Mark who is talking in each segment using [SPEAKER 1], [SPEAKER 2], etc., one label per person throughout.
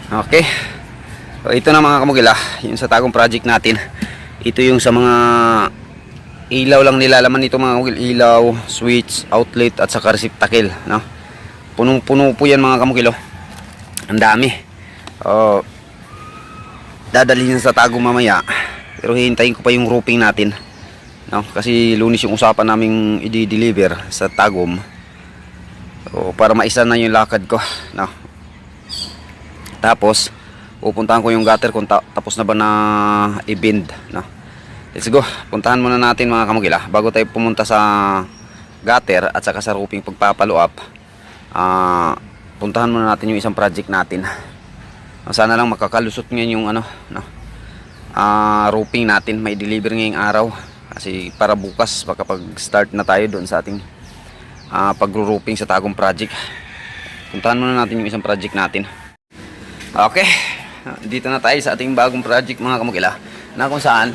[SPEAKER 1] Okay. So, ito na mga kamugila, yung sa tagong project natin. Ito yung sa mga ilaw lang nilalaman nito mga kamugil. Ilaw, switch, outlet at saka receptacle, no? Punong-puno po yan mga kamugilo. Ang dami. Dadalhin sa tagong mamaya. Pero hihintayin ko pa yung roofing natin, no? Kasi Lunes yung usapan naming i-deliver sa tagom. So, para maisa na yung lakad ko, no? Tapos pupuntahan ko yung gutter kung tapos na ba na i-bend, no? Let's go. Puntahan muna natin mga kamugila bago tayo pumunta sa gutter at saka sa roofing pagpapalo up. Puntahan muna natin yung isang project natin. Sana lang makakalusot ngayon yung ano, no? Roofing natin may deliver ngayong araw kasi para bukas baka pag start na tayo doon sa ating pagro-roofing sa tagong project. Puntahan muna natin yung isang project natin. Okay, dito na tayo sa ating bagong project mga kamugila, na kung saan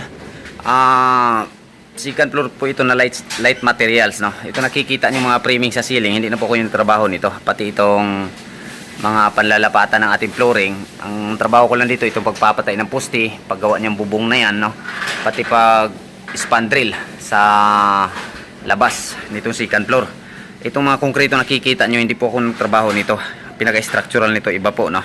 [SPEAKER 1] second floor po ito na light materials, no? Ito nakikita niyo mga framing sa ceiling, hindi na po ko yung trabaho nito, pati itong mga panlalapatan ng ating flooring. Ang trabaho ko lang dito itong pagpapatay ng poste, paggawa niyang bubong na yan, no? Pati pag spandrel sa labas nitong second floor. Itong mga konkreto nakikita niyo, hindi po ako nagtrabaho nito, pinaka-structural nito iba po, no?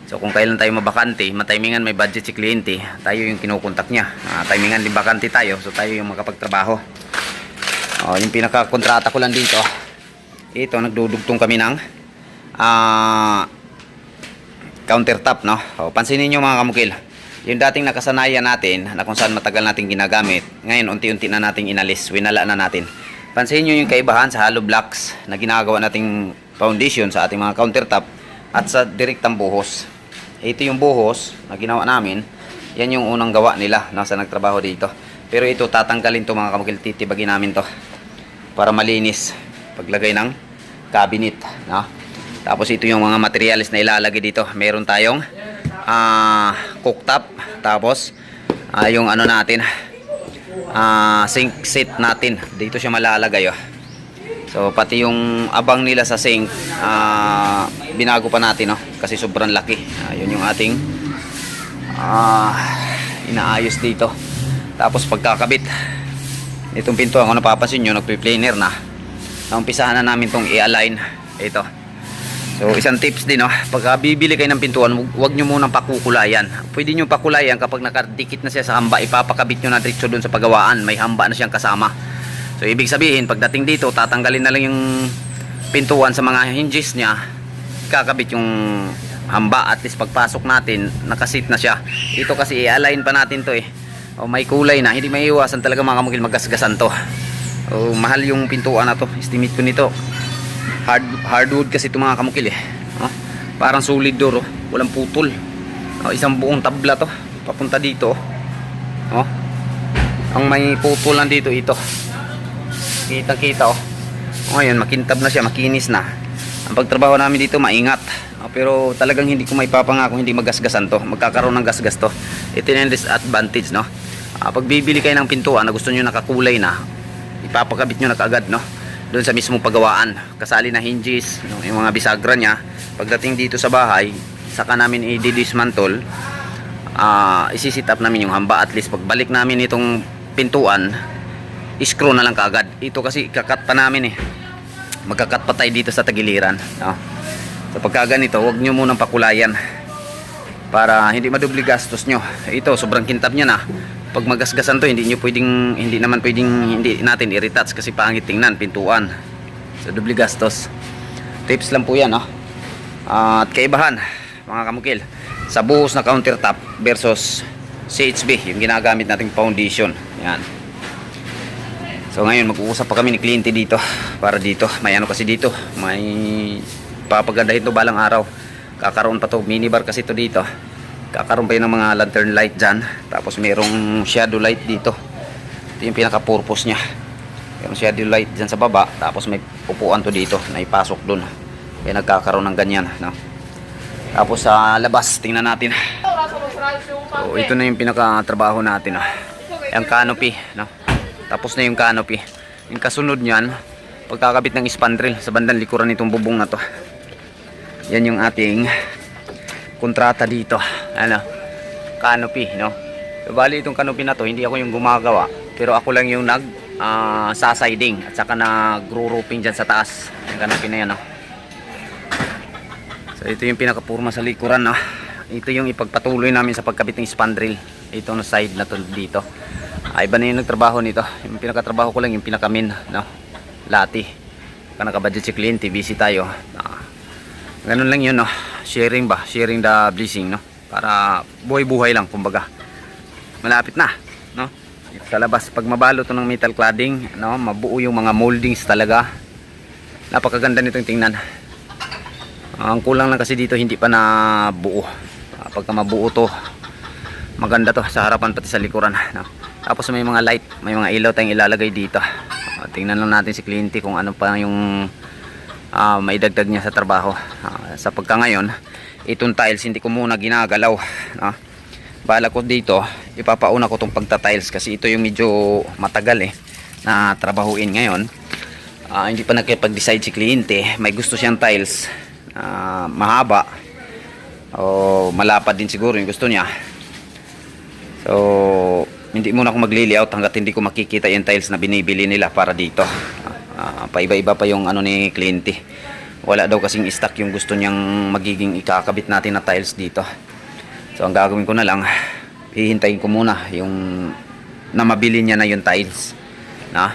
[SPEAKER 1] So kung kailan tayo mabakante, matimingan may budget si kliyente, tayo yung kinukontak niya. Timingan din bakante tayo, so tayo yung makapagtrabaho. Yung pinaka-kontrata ko lang dito, ito nagdudugtong kami ng countertop, no? Pansinin niyo mga kamukil, yung dating nakasanayan natin na kung saan matagal nating ginagamit, ngayon unti-unti na nating inalis, winala na natin. Pansinin niyo yung kaibahan sa hollow blocks na ginagawa nating foundation sa ating mga countertop at sa direktang buhos. Ito yung buhos na ginawa namin, yan yung unang gawa nila nasa nagtrabaho dito. Pero ito tatanggalin to mga kamukil, titibagin namin to para malinis paglagay ng cabinet, no? Tapos ito yung mga materials na ilalagay dito. Meron tayong cooktop, tapos yung ano natin, sink set natin dito siya malalagay, oh. So pati yung abang nila sa sink binago pa natin, no? Kasi sobrang laki. Yun yung ating inaayos dito. Tapos pagkakabit itong pintuan, kung napapansin nyo, nagpi-planer na. Naumpisahan na namin tong i-align ito. So isang tips din, no? Pagka bibili kayo ng pintuan, huwag nyo munang pakukulayan. Pwede nyo pakulayan kapag nakadikit na siya sa hamba, ipapakabit nyo na diretso doon sa pagawaan, may hamba na siyang kasama. So ibig sabihin, pagdating dito, tatanggalin na lang yung pintuan sa mga hinges niya, kakabit yung hamba, at least pagpasok natin, nakasit na siya. Ito kasi i-align pa natin to, eh. May kulay na, hindi maiiwasan talaga mga kamukil, magasgasan to. Mahal yung pintuan na to, estimate ko nito. Hardwood kasi ito mga kamukil, eh. Parang solid door, walang putol. Isang buong tabla to, papunta dito. Ang may putol lang dito, ito. Kita-kita, oh. Ngayon makintab na siya, makinis na. Ang pagtrabaho namin dito maingat, pero talagang hindi ko maipapangako hindi magasgasan to, magkakaroon ng gasgas to. Ito yung disadvantage, no? Pag bibili kayo ng pintuan na gusto nyo nakakulay na, ipapakabit nyo na kaagad, no? Doon sa mismong pagawaan, kasali na hinges, no? Yung mga bisagra nya. Pagdating dito sa bahay, saka namin i-dismantle, isi-sit up namin yung hamba. At least pagbalik namin itong pintuan, screw na lang kaagad. Ito kasi kakat pa namin, eh. Magkakat pa tayo dito sa tagiliran, no? So pagka ganito, huwag nyo munang pakulayan para hindi madubli gastos nyo. Ito sobrang kintab nya na. Pag magasgasan to, hindi naman pwedeng hindi natin i-retouch kasi pangit tingnan pintuan. So dubli gastos. Tips lang po yan, no? At kaibahan mga kamukil sa buhos na countertop versus CHB, yung ginagamit nating foundation. Yan. So ngayon mag-uusap pa kami ni kliyente dito para dito, may ano kasi dito, may papagandahin to balang araw. Kakaroon pa to, minibar kasi to dito. Kakaroon pa yun ng mga lantern light dyan. Tapos mayroong shadow light dito. Ito yung pinaka-purpose nya. Mayroong shadow light dyan sa baba. Tapos may upuan to dito na ipasok dun. Kaya nagkakaroon ng ganyan, no? Tapos sa labas, tingnan natin. So ito na yung pinaka-trabaho natin, no? Yung canopy, no? Tapos na yung canopy. Yung kasunod nyan, pagkakabit ng spandrel sa bandang likuran nitong bubong na to. Yan yung ating kontrata dito. Ano? Canopy, no? So, bali itong canopy na to, hindi ako yung gumagawa. Pero ako lang yung sasiding at saka nagro-roofing dyan sa taas. Yung canopy na yan, no? So, ito yung pinakapurma sa likuran, no? Ito yung ipagpatuloy namin sa pagkabit ng spandrel. Ito na side na to dito. Iba na yung nagtrabaho nito. Yung pinakatrabaho ko lang yung pinakamin, no? Lati. Nakabudget si kliyente, busy tayo. Ganun lang yun, no? Sharing ba? Sharing the blessing, no? Para buhay-buhay lang, kumbaga. Malapit na, no? Ito sa labas, pag mabalo to ng metal cladding, no? Mabuo yung mga moldings talaga. Napakaganda nitong tingnan. Ang kulang lang kasi dito, hindi pa na buo. Pagka mabuo to, maganda to sa harapan pati sa likuran, no? Tapos may mga light, may mga ilaw tayong ilalagay dito. Tingnan lang natin si kliyente kung ano pa yung maidagdag niya sa trabaho. Sa pagka ngayon, itong tiles hindi ko muna ginagalaw, no? Bala ko dito, ipapauna ko tong pagta-tiles kasi ito yung medyo matagal na trabahuin ngayon. Hindi pa nakipag-decide si kliyente. May gusto siyang tiles mahaba o malapad din siguro yung gusto niya. So hindi muna ako magli-layout hanggat hindi ko makikita yung tiles na binibili nila para dito. Paiba-iba pa yung ano ni kliyente. Wala daw kasing stock yung gusto niyang magiging ikakabit natin na tiles dito. So ang gagawin ko na lang, hihintayin ko muna yung na mabili niya na yung tiles na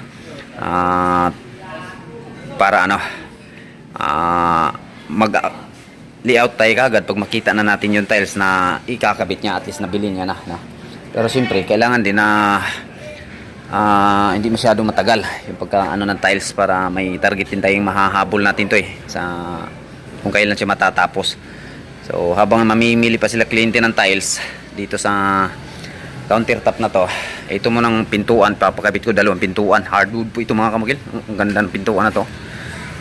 [SPEAKER 1] para ano mag layout tayo kagad pag makita na natin yung tiles na ikakabit niya, at least nabili niya na. Pero siyempre kailangan din na hindi masyadong matagal yung pagka ano ng tiles para may target din tayong mahahabol natin to sa kung kailan siya matatapos. So habang mamimili pa sila kliyente ng tiles dito sa countertop na to, ito mo ng pintuan, papakabit ko dalawang pintuan, hardwood po ito mga kamukil. Ang ganda ng pintuan na to,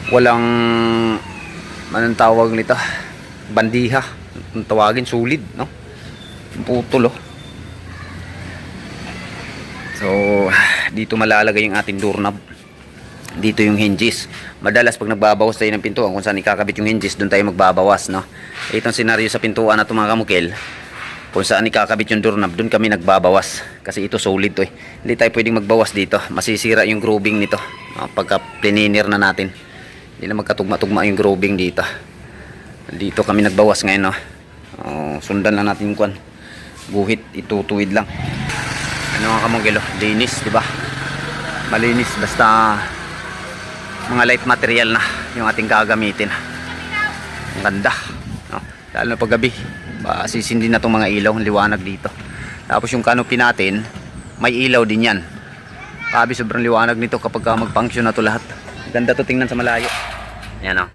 [SPEAKER 1] walang anong tawag nito, bandiha ang tawagin, solid, no? Putol. So dito malalagay yung ating doorknob. Dito yung hinges. Madalas pag nagbabawas tayo ng pintuan kung saan ikakabit yung hinges, doon tayo magbabawas, no? Itong senaryo sa pintuan na ito mga kamukil, kung saan ikakabit yung doorknob, doon kami nagbabawas kasi ito solid to. Hindi tayo pwedeng magbawas dito, masisira yung grooving nito pagka plininer na natin. Hindi na magkatugma-tugma yung grooving dito. Dito kami nagbawas ngayon, no? Sundan lang natin yung kwan, guhit, itutuwid lang. Ano mga kamukil, linis, di ba? Malinis, basta mga light material na yung ating gagamitin. Ang ganda, no? Lalo na pag gabi, sisindi na itong mga ilaw, liwanag dito. Tapos yung canopy natin, may ilaw din yan. Sabi sobrang liwanag nito kapag mag-function na to lahat. Ganda to tingnan sa malayo. Ayan, no?